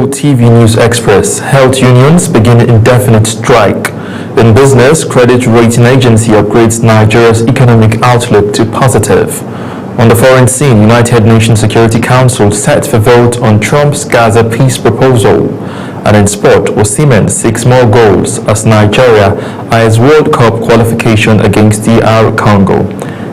TV News Express, health unions begin indefinite strike. In business, credit rating agency upgrades Nigeria's economic outlook to positive. On the foreign scene, United Nations Security Council set for vote on Trump's Gaza peace proposal. And in sport, Osimhen seeks more goals as Nigeria eyes World Cup qualification against DR Congo.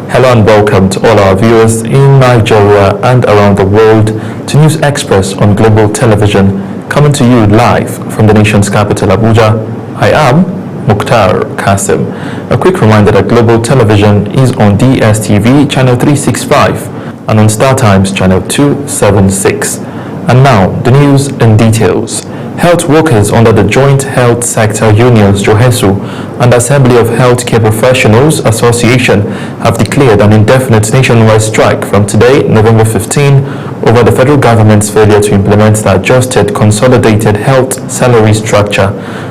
Hello and welcome to all our viewers in Nigeria and around the world to News Express on Global Television, coming to you live from the nation's capital, Abuja. I am Mukhtar Kasim. A quick reminder that Global Television is on DSTV channel 365 and on StarTimes channel 276. And now, the news in details. Health workers under the Joint Health Sector Unions, JOHESU, and Assembly of Healthcare Professionals Association have declared an indefinite nationwide strike from today, November 15, over the federal government's failure to implement the adjusted consolidated health salary structure.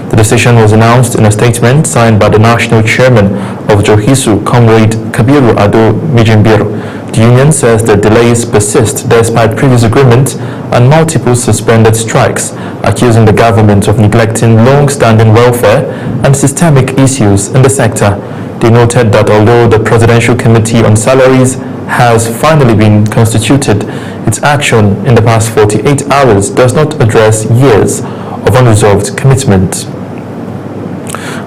The decision was announced in a statement signed by the national chairman of JOHESU, Comrade Kabiru Ado Mijimbiru. The union says the delays persist despite previous agreement and multiple suspended strikes, accusing the government of neglecting long-standing welfare and systemic issues in the sector. They noted that although the Presidential Committee on Salaries has finally been constituted, its action in the past 48 hours does not address years of unresolved commitment.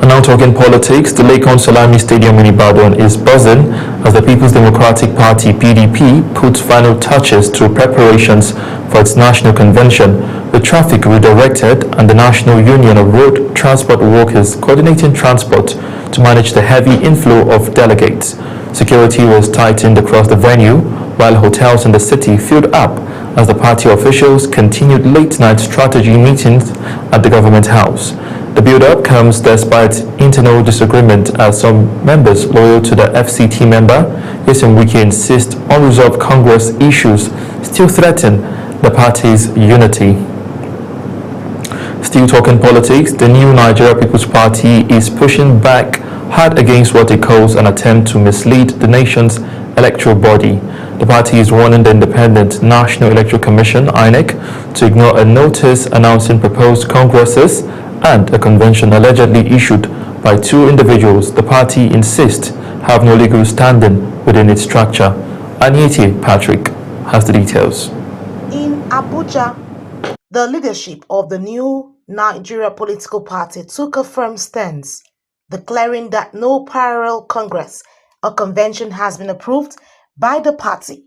And now talking politics, the Lekon Salami Stadium in Ibadan is buzzing as the People's Democratic Party (PDP) puts final touches to preparations for its national convention, with traffic redirected and the National Union of Road Transport Workers coordinating transport to manage the heavy inflow of delegates. Security was tightened across the venue, while hotels in the city filled up as the party officials continued late-night strategy meetings at the government house. The build-up comes despite internal disagreement as some members loyal to the FCT member, Nyesom Wike, insist unresolved Congress issues still threaten the party's unity. Still talking politics, the new Nigeria People's Party is pushing back hard against what it calls an attempt to mislead the nation's electoral body. The party is warning the Independent National Electoral Commission (INEC) to ignore a notice announcing proposed congresses and a convention allegedly issued by two individuals the party insists have no legal standing within its structure. Aniete Patrick has the details. In Abuja, the leadership of the new Nigeria political party took a firm stance, declaring that no parallel congress or convention has been approved by the party.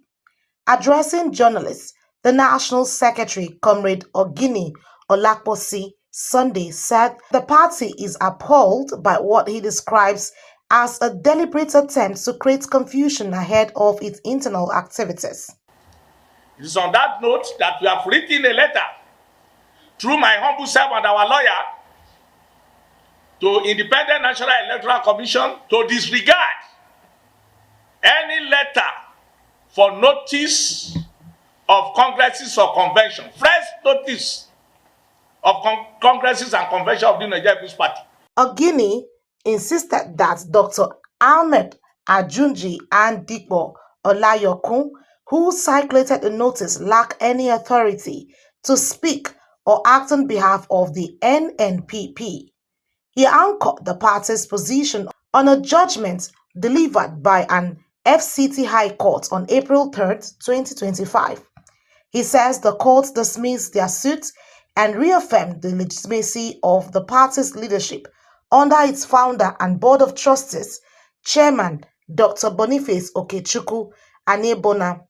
Addressing journalists, the National Secretary, Comrade Ogini Olakposi, Sunday said the party is appalled by what he describes as a deliberate attempt to create confusion ahead of its internal activities. It is on that note that we have written a letter through my humble self and our lawyer to Independent National Electoral Commission to disregard any letter for notice of congresses or convention, fresh notice of congresses and convention of the Nigeria People's Party. Ogini insisted that Dr. Ahmed Ajunji and Dikbo Olayokun, who circulated the notice, lack any authority to speak or act on behalf of the NNPP. He anchored the party's position on a judgment delivered by an FCT High Court on April 3, 2025. He says the court dismissed their suit and reaffirmed the legitimacy of the party's leadership under its founder and board of trustees, Chairman Dr. Boniface Okechukwu Anebona.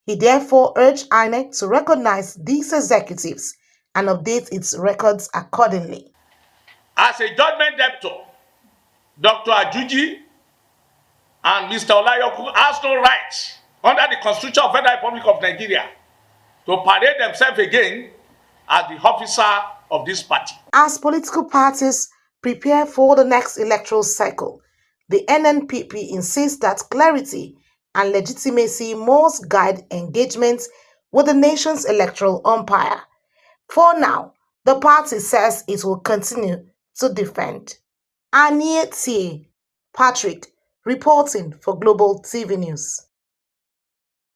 He therefore urged INEC to recognize these executives and update its records accordingly. As a judgment debtor, Dr. Ajuji and Mr. Olayoku has no right under the Constitution of the Federal Republic of Nigeria to parade themselves again as the officer of this party. As political parties prepare for the next electoral cycle, the NNPP insists that clarity and legitimacy must guide engagement with the nation's electoral umpire. For now, the party says it will continue to defend. Aniete Patrick reporting for Global TV News.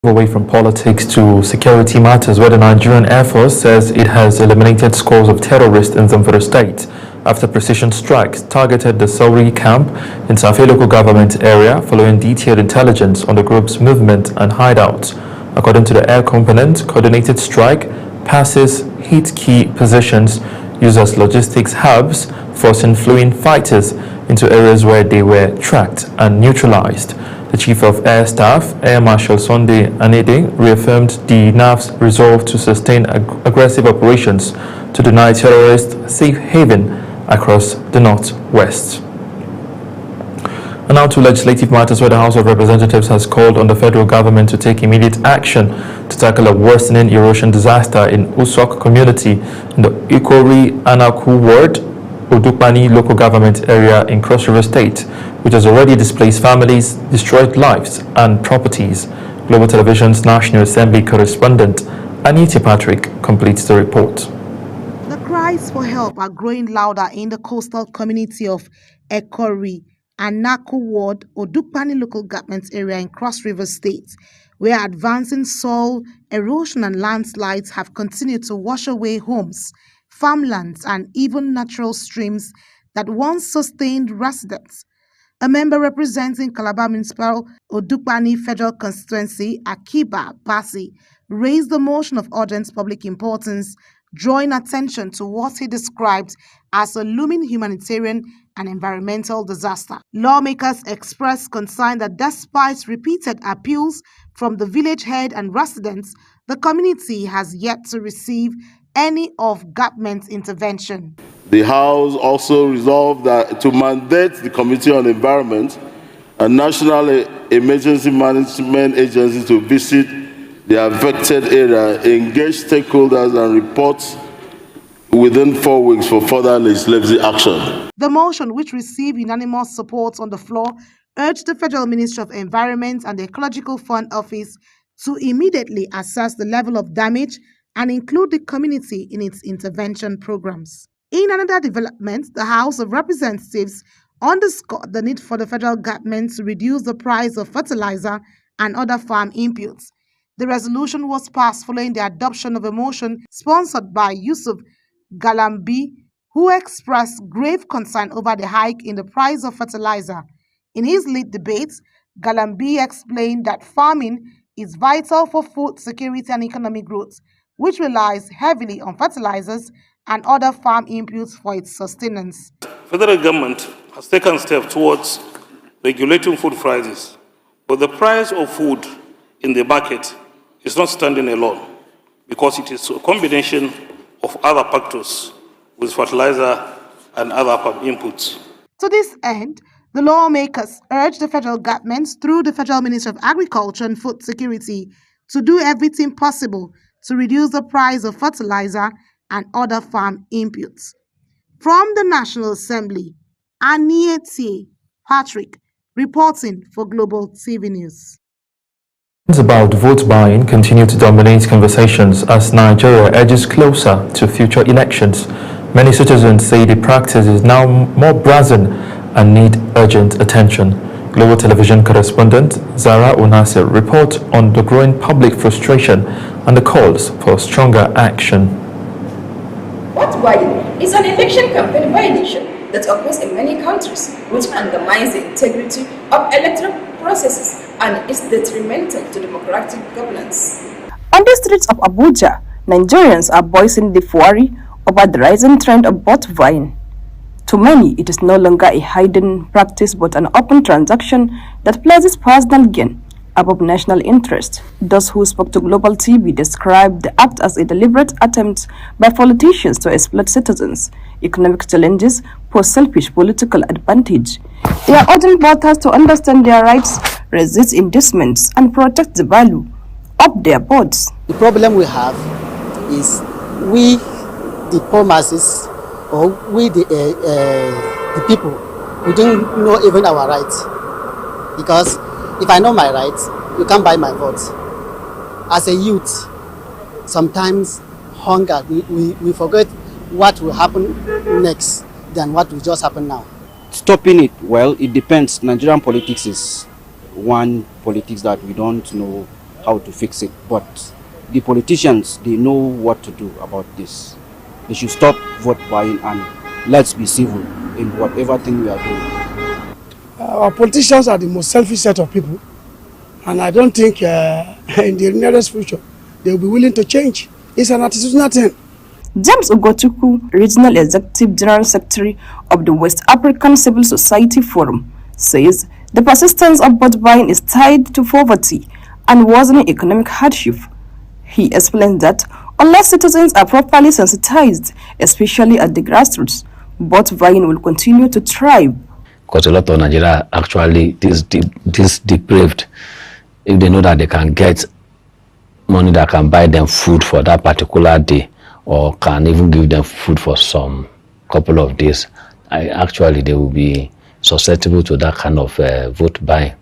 Away from politics to security matters, where the Nigerian Air Force says it has eliminated scores of terrorists in Zamfara State after precision strikes targeted the Sauri camp in Safi local government area following detailed intelligence on the group's movement and hideouts. According to the air component, coordinated strike passes hit key positions used as logistics hubs, forcing fleeing fighters into areas where they were tracked and neutralized. The Chief of Air Staff, Air Marshal Sunday Anede, reaffirmed the NAV's resolve to sustain aggressive operations to deny terrorists safe haven across the northwest. And now to legislative matters, where the House of Representatives has called on the federal government to take immediate action to tackle a worsening erosion disaster in Usok community in the Ikori Anaku ward, Odukpani local government area in Cross River State, which has already displaced families, destroyed lives and properties. Global Television's National Assembly correspondent Anita Patrick completes the report. The cries for help are growing louder in the coastal community of Ekori and Naku Ward, Odukpani local government area in Cross River State, where advancing soil erosion and landslides have continued to wash away homes, farmlands, and even natural streams that once sustained residents. A member representing Calabar Municipal Odukpani Federal Constituency, Akiba Basi, raised the motion of urgent public importance, drawing attention to what he described as a looming humanitarian and environmental disaster. Lawmakers expressed concern that despite repeated appeals from the village head and residents, the community has yet to receive any of government intervention. The House also resolved that to mandate the Committee on Environment and National Emergency Management Agency to visit the affected area, engage stakeholders and report within 4 weeks for further legislative action. The motion, which received unanimous support on the floor, urged the Federal Ministry of Environment and the Ecological Fund Office to immediately assess the level of damage and include the community in its intervention programs. In another development, the House of Representatives underscored the need for the federal government to reduce the price of fertilizer and other farm inputs. The resolution was passed following the adoption of a motion sponsored by Yusuf Galambi, who expressed grave concern over the hike in the price of fertilizer. In his lead debate, Galambi explained that farming is vital for food security and economic growth, which relies heavily on fertilizers and other farm inputs for its sustenance. Federal government has taken steps towards regulating food prices, but the price of food in the market is not standing alone because it is a combination of other factors with fertilizer and other farm inputs. To this end, the lawmakers urged the federal government through the Federal Ministry of Agriculture and Food Security to do everything possible to reduce the price of fertilizer and other farm inputs. From the National Assembly, Anita Patrick reporting for Global TV News. About vote buying continue to dominate conversations as Nigeria edges closer to future elections. Many citizens say the practice is now more brazen and need urgent attention. Global Television correspondent Zara Onasir reports on the growing public frustration and the calls for stronger action. Vote buying is an election campaign violation that occurs in many countries, which undermines the integrity of electoral processes and is detrimental to democratic governance. On the streets of Abuja, Nigerians are voicing deep worry over the rising trend of vote buying. To many, it is no longer a hidden practice but an open transaction that places personal gain above national interest. Those who spoke to Global TV described the act as a deliberate attempt by politicians to exploit citizens' economic challenges for selfish political advantage. They are urging voters to understand their rights, resist inducements, and protect the value of their votes. The problem we have is we, the poor masses, or we, the people, we don't know even our rights. Because if I know my rights, you can't buy my vote. As a youth, sometimes hunger, we forget what will happen next than what will just happen now. Stopping it, well, it depends. Nigerian politics is one politics that we don't know how to fix it. But the politicians, they know what to do about this. They should stop vote buying and let's be civil in whatever thing we are doing. Our politicians are the most selfish set of people, and I don't think in the nearest future they will be willing to change. It's an attitudinal thing. James Ugochukwu, Regional Executive General Secretary of the West African Civil Society Forum, says the persistence of vote buying is tied to poverty and worsening economic hardship. He explains that unless citizens are properly sensitized, especially at the grassroots, vote buying will continue to thrive. Because a lot of Nigeria actually this depraved. If they know that they can get money that can buy them food for that particular day, or can even give them food for some couple of days, they will be susceptible to that kind of vote buying.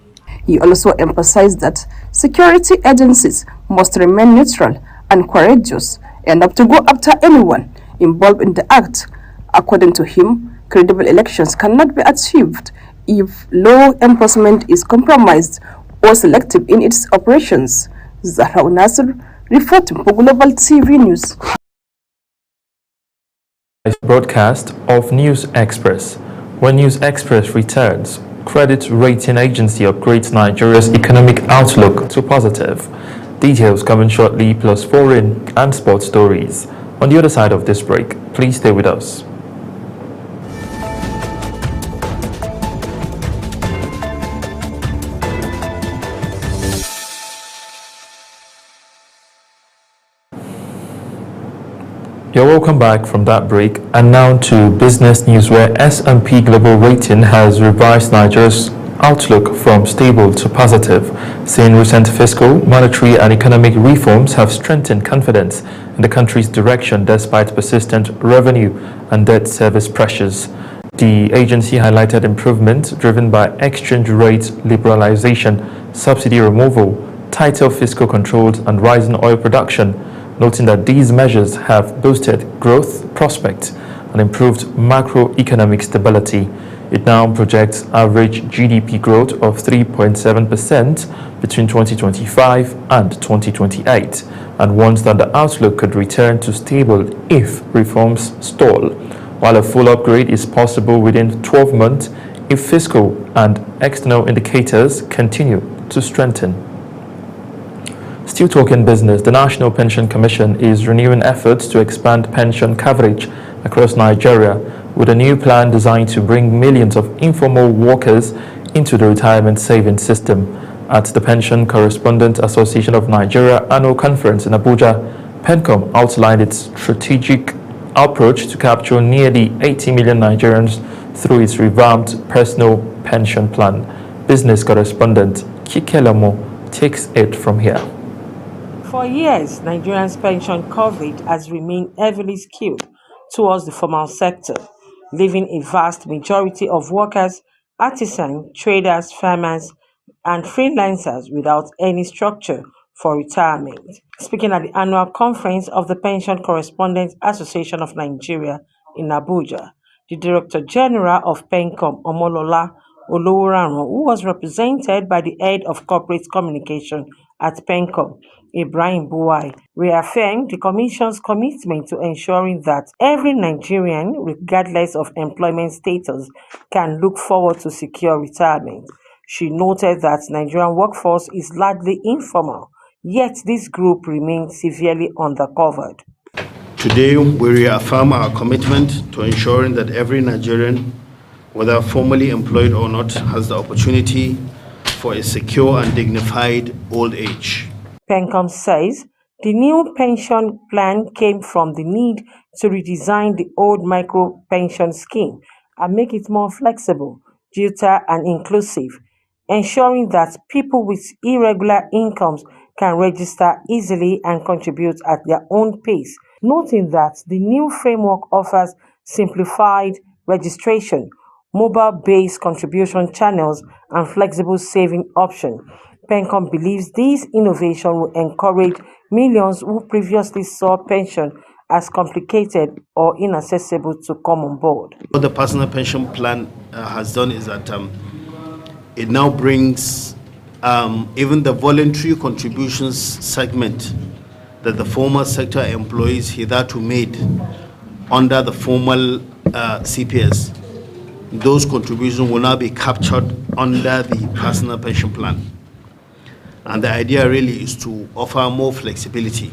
He also emphasized that security agencies must remain neutral and courageous enough to go after anyone involved in the act. According to him, credible elections cannot be achieved if law enforcement is compromised or selective in its operations. Zahra Nasser, reporting for Global TV News. Broadcast of News Express. When News Express returns, credit rating agency upgrades Nigeria's economic outlook to positive. Details coming shortly, plus foreign and sports stories. On the other side of this break, please stay with us. You're welcome back from that break, and now to business news, where S&P Global Rating has revised Nigeria's outlook from stable to positive, saying recent fiscal, monetary and economic reforms have strengthened confidence in the country's direction despite persistent revenue and debt service pressures. The agency highlighted improvements driven by exchange rate liberalization, subsidy removal, tighter fiscal controls and rising oil production, noting that these measures have boosted growth prospects and improved macroeconomic stability. It now projects average GDP growth of 3.7% between 2025 and 2028, and warns that the outlook could return to stable if reforms stall, while a full upgrade is possible within 12 months if fiscal and external indicators continue to strengthen. Still talking business, the National Pension Commission is renewing efforts to expand pension coverage across Nigeria with a new plan designed to bring millions of informal workers into the retirement savings system. At the Pension Correspondent Association of Nigeria annual conference in Abuja, PENCOM outlined its strategic approach to capture nearly 80 million Nigerians through its revamped personal pension plan. Business correspondent Kikelamo takes it from here. For years, Nigerians' pension coverage has remained heavily skewed towards the formal sector, leaving a vast majority of workers, artisans, traders, farmers, and freelancers without any structure for retirement. Speaking at the annual conference of the Pension Correspondent Association of Nigeria in Abuja, the Director General of PENCOM, Omolola Oloworanran, who was represented by the Head of Corporate Communication at PENCOM, Ibrahim Buwai, reaffirmed the Commission's commitment to ensuring that every Nigerian, regardless of employment status, can look forward to secure retirement. She noted that Nigerian workforce is largely informal, yet this group remains severely undercovered. Today, we reaffirm our commitment to ensuring that every Nigerian, whether formally employed or not, has the opportunity for a secure and dignified old age. PENCOM says the new pension plan came from the need to redesign the old micro-pension scheme and make it more flexible, digital and inclusive, ensuring that people with irregular incomes can register easily and contribute at their own pace, noting that the new framework offers simplified registration, mobile-based contribution channels, and flexible saving options. PENCOM believes this innovation will encourage millions who previously saw pension as complicated or inaccessible to come on board. What the personal pension plan has done is that it now brings even the voluntary contributions segment that the formal sector employees hitherto made under the formal CPS, those contributions will now be captured under the personal pension plan. And the idea really is to offer more flexibility.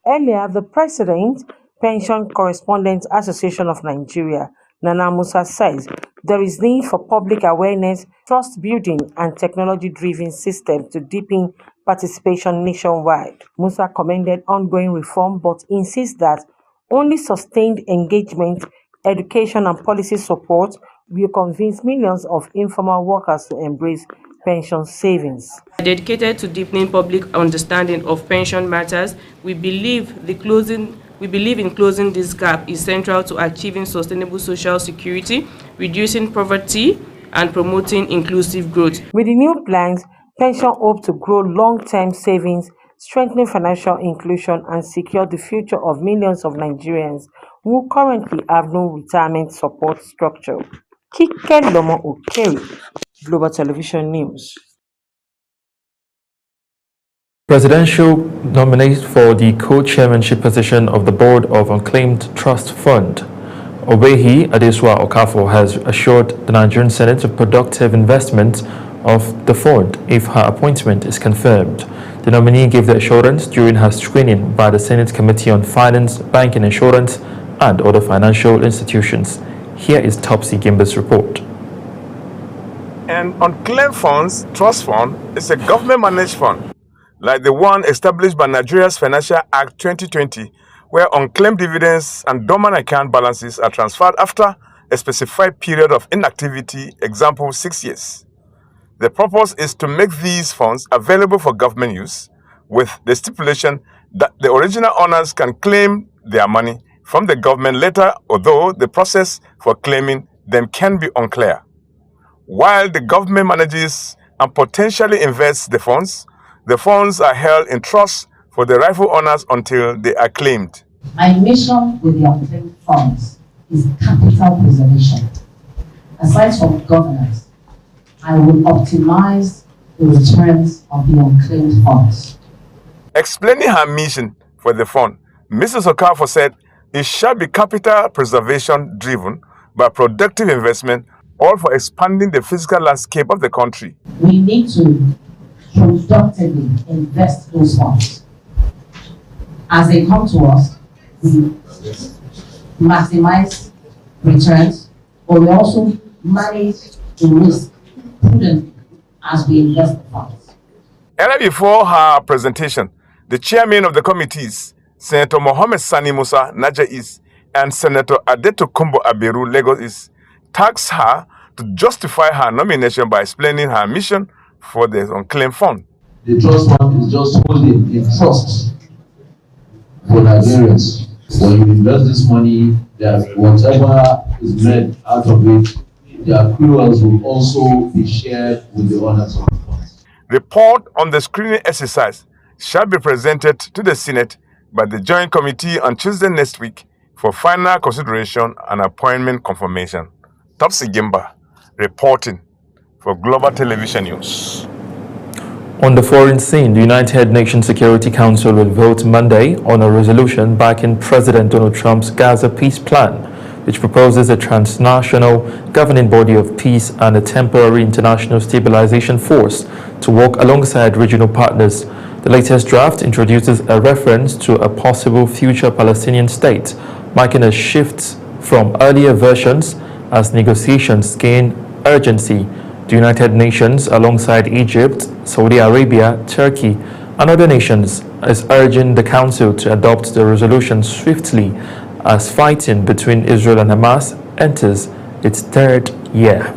Earlier, the President, Pension Correspondents Association of Nigeria, Nana Musa, says there is need for public awareness, trust building, and technology-driven systems to deepen participation nationwide. Musa commended ongoing reform but insists that only sustained engagement, education, and policy support will convince millions of informal workers to embrace pension savings. Dedicated to deepening public understanding of pension matters, we believe in closing this gap is central to achieving sustainable social security, reducing poverty, and promoting inclusive growth. With the new plans, pension hopes to grow long-term savings, strengthen financial inclusion, and secure the future of millions of Nigerians who currently have no retirement support structure. Kike Lomo Okeri, Global Television News. Presidential nominee for the co-chairmanship position of the Board of Unclaimed Trust Fund, Obehi Adesua Okafor, has assured the Nigerian Senate of productive investment of the fund if her appointment is confirmed. The nominee gave the assurance during her screening by the Senate Committee on Finance, Banking, Insurance, and Other Financial Institutions. Here is Topsy Gimba's report. An unclaimed funds trust fund is a government-managed fund, like the one established by Nigeria's Financial Act 2020, where unclaimed dividends and dormant account balances are transferred after a specified period of inactivity, example 6 years. The purpose is to make these funds available for government use, with the stipulation that the original owners can claim their money from the government later, although the process for claiming them can be unclear. While the government manages and potentially invests the funds are held in trust for the rightful owners until they are claimed. My mission with the unclaimed funds is capital preservation. Aside from governance, I will optimize the returns of the unclaimed funds. Explaining her mission for the fund, Mrs. Okafor said it shall be capital preservation driven by productive investment, all for expanding the physical landscape of the country. We need to productively invest those funds. As they come to us, we maximize returns, but we also manage the risk prudently as we invest the funds. Earlier before her presentation, the chairman of the committees, Senator Mohammed Sani Musa, Niger East, and Senator Adetokunbo Abiru, Lagos East, tasked her to justify her nomination by explaining her mission for the unclaimed fund. The trust fund is just holding a trust for Nigerians. When you invest this money, that whatever is made out of it, the accruals will also be shared with the owners of the funds. Report on the screening exercise shall be presented to the Senate by the Joint Committee on Tuesday next week for final consideration and appointment confirmation. Topsy Gimba reporting for Global Television News. On the foreign scene, the United Nations Security Council will vote Monday on a resolution backing President Donald Trump's Gaza peace plan, which proposes a transnational governing body of peace and a temporary international stabilization force to work alongside regional partners. The latest draft introduces a reference to a possible future Palestinian state, marking a shift from earlier versions as negotiations gain urgency. The United Nations, alongside Egypt, Saudi Arabia, Turkey, and other nations, is urging the Council to adopt the resolution swiftly as fighting between Israel and Hamas enters its third year.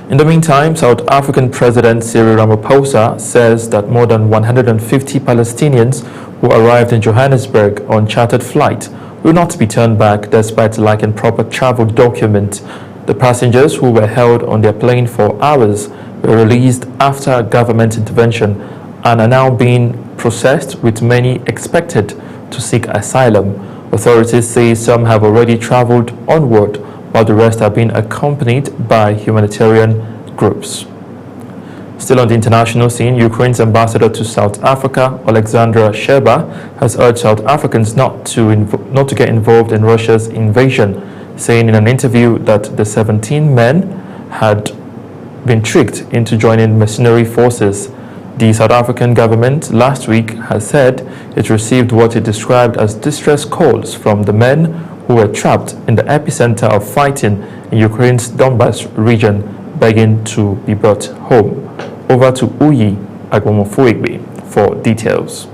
In the meantime, South African President Cyril Ramaphosa says that more than 150 Palestinians who arrived in Johannesburg on chartered flight will not be turned back despite lacking proper travel documents. The passengers who were held on their plane for hours were released after government intervention and are now being processed, with many expected to seek asylum. Authorities say some have already traveled onward, while the rest are being accompanied by humanitarian groups. Still on the international scene, Ukraine's ambassador to South Africa, Alexandra Sheba, has urged South Africans not to get involved in Russia's invasion, saying in an interview that the 17 men had been tricked into joining mercenary forces. The South African government last week has said it received what it described as distress calls from the men who were trapped in the epicenter of fighting in Ukraine's Donbas region, begging to be brought home. Over to Uyi Agbomofuegbe for details.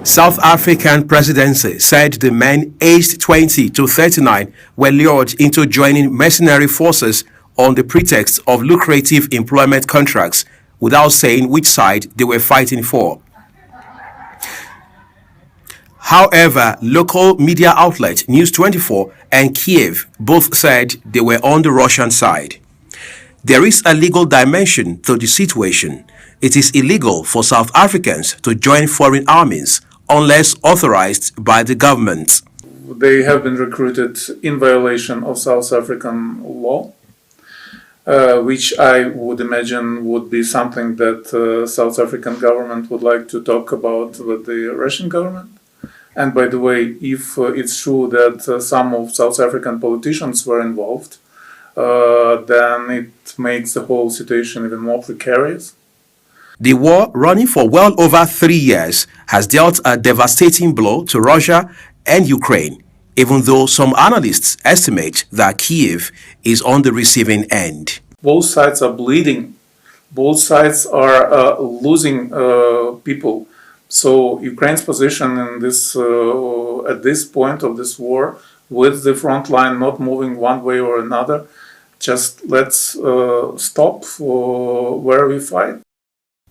South African presidency said the men aged 20 to 39 were lured into joining mercenary forces on the pretext of lucrative employment contracts, without saying which side they were fighting for. However, local media outlet News 24 and Kiev both said they were on the Russian side. There is a legal dimension to the situation. It is illegal for South Africans to join foreign armies unless authorized by the government. They have been recruited in violation of South African law, which I would imagine would be something that South African government would like to talk about with the Russian government. And by the way, if it's true that some of South African politicians were involved, then it makes the whole situation even more precarious. The war, running for well over 3 years, has dealt a devastating blow to Russia and Ukraine, even though some analysts estimate that Kiev is on the receiving end. Both sides are bleeding. Both sides are losing people. So Ukraine's position in this at this point of this war, with the front line not moving one way or another, just let's stop where we fight.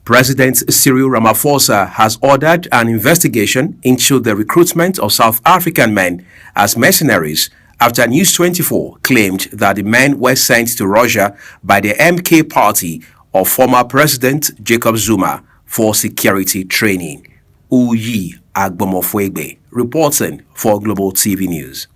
President Cyril Ramaphosa has ordered an investigation into the recruitment of South African men as mercenaries after News 24 claimed that the men were sent to Russia by the MK party of former President Jacob Zuma for security training. Uyi Agbomofuegbe, reporting for Global TV News.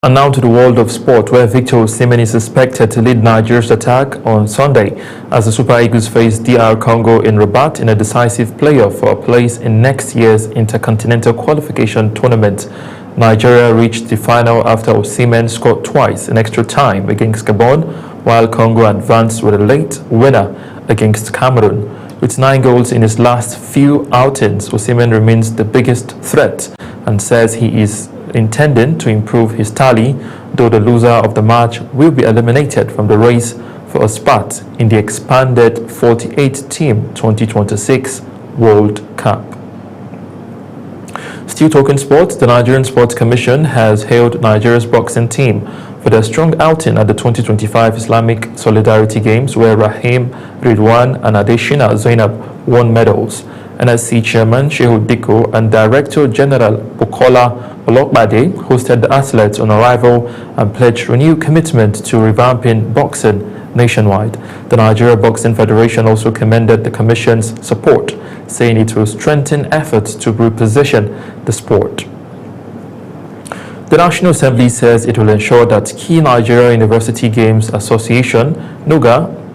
And now to the world of sport, where Victor Osimhen is suspected to lead Nigeria's attack on Sunday as the Super Eagles face DR Congo in Rabat in a decisive playoff for a place in next year's Intercontinental Qualification Tournament. Nigeria reached the final after Osimhen scored twice in extra time against Gabon, while Congo advanced with a late winner against Cameroon. With 9 goals in his last few outings, Osimhen remains the biggest threat and says he is intending to improve his tally, though the loser of the match will be eliminated from the race for a spot in the expanded 48-team 2026 World Cup. Still talking sports, the Nigerian Sports Commission has hailed Nigeria's boxing team for their strong outing at the 2025 Islamic Solidarity Games, where Rahim Ridwan and Adeshina Zainab won medals. NSC Chairman Shehu Diko and Director General Bukola Olokbade hosted the athletes on arrival and pledged renewed commitment to revamping boxing nationwide. The Nigeria Boxing Federation also commended the Commission's support, saying it will strengthen efforts to reposition the sport. The National Assembly says it will ensure that key Nigeria University Games Association (NUGA)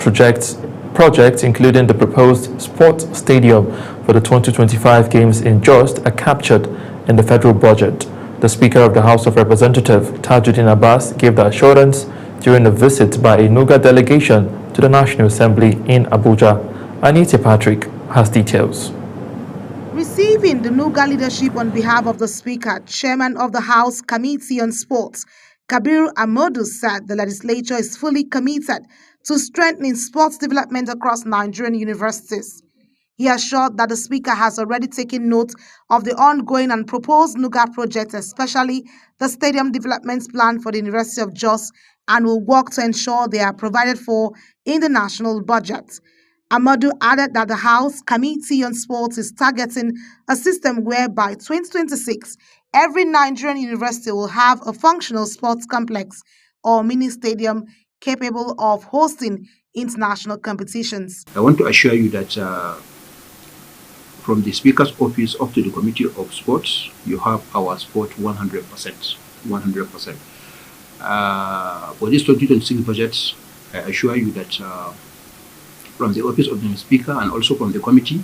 projects including the proposed sports stadium for the 2025 Games in Jos are captured in the federal budget. The Speaker of the House of Representatives, Tajuddin Abbas, gave the assurance during a visit by a NUGA delegation to the National Assembly in Abuja. Anita Patrick has details. Receiving the NUGA leadership on behalf of the Speaker, Chairman of the House Committee on Sports, Kabir Amodu, said the legislature is fully committed to strengthening sports development across Nigerian universities. He assured that the Speaker has already taken note of the ongoing and proposed NUGA projects, especially the stadium development plan for the University of Jos, and will work to ensure they are provided for in the national budget. Amadou added that the House Committee on Sports is targeting a system where by 2026, every Nigerian university will have a functional sports complex or mini stadium capable of hosting international competitions. I want to assure you that from the Speaker's office up to the Committee of Sports, you have our sport 100%. 100%. For this 2026 budget, I assure you that from the office of the speaker and also from the committee,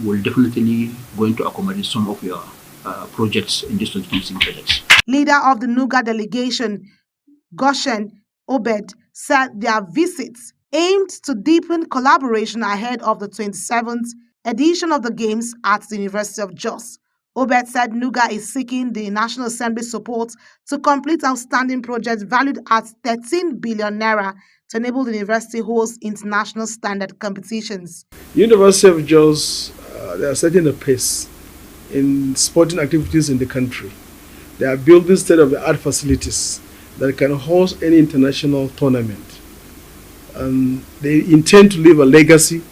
will definitely going to accommodate some of your projects in this 2026 projects. Leader of the NUGA delegation, Goshen Obed, said their visits aimed to deepen collaboration ahead of the 27th edition of the Games at the University of Jos. Obed said NUGA is seeking the National Assembly support to complete outstanding projects valued at 13 billion naira to enable the university host international standard competitions. University of Jos, they are setting a pace in sporting activities in the country. They are building state-of-the-art facilities that can host any international tournament. And they intend to leave a legacy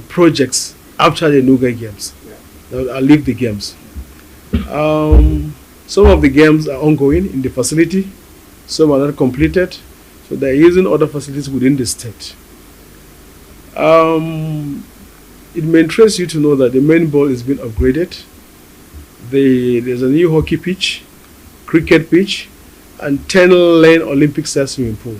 projects after the NUGA Games. I'll leave the games. Some of the games are ongoing in the facility, some are not completed, so they're using other facilities within the state. It may interest you to know that the main ball is being upgraded. There's a new hockey pitch, cricket pitch, and 10-lane Olympic-style swimming pool,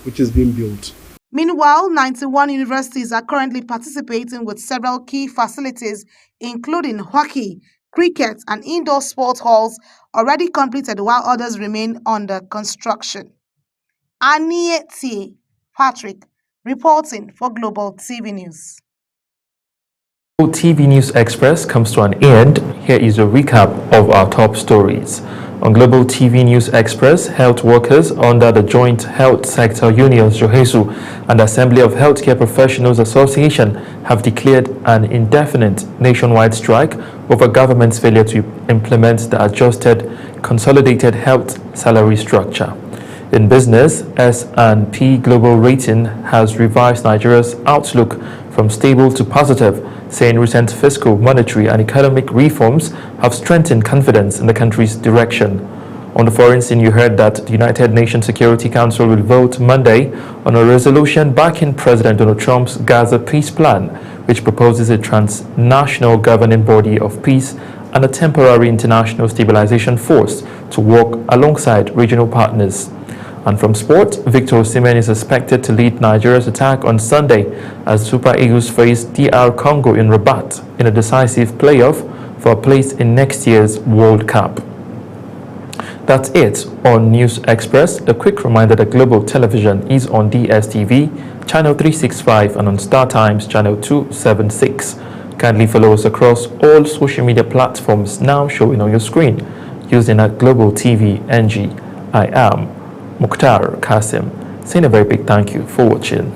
which is being built. Meanwhile, 91 universities are currently participating with several key facilities, including hockey, cricket, and indoor sports halls already completed, while others remain under construction. Anieti Patrick, reporting for Global TV News. TV News Express comes to an end. Here is a recap of our top stories. On Global TV News Express, health workers under the Joint Health Sector Unions JOHESU and Assembly of Healthcare Professionals Association have declared an indefinite nationwide strike over government's failure to implement the adjusted consolidated health salary structure. In business, S&P Global Rating has revised Nigeria's outlook from stable to positive, saying recent fiscal, monetary and economic reforms have strengthened confidence in the country's direction. On the foreign scene, you heard that the United Nations Security Council will vote Monday on a resolution backing President Donald Trump's Gaza peace plan, which proposes a transnational governing body of peace and a temporary international stabilization force to work alongside regional partners. And from sport, Victor Osimhen is expected to lead Nigeria's attack on Sunday as Super Eagles face DR Congo in Rabat in a decisive playoff for a place in next year's World Cup. That's it on News Express. A quick reminder that Global Television is on DSTV, Channel 365 and on Star Times, Channel 276. Kindly follow us across all social media platforms now showing on your screen using at Global TV NG. I am Mukhtar Kasim, saying a very big thank you for watching.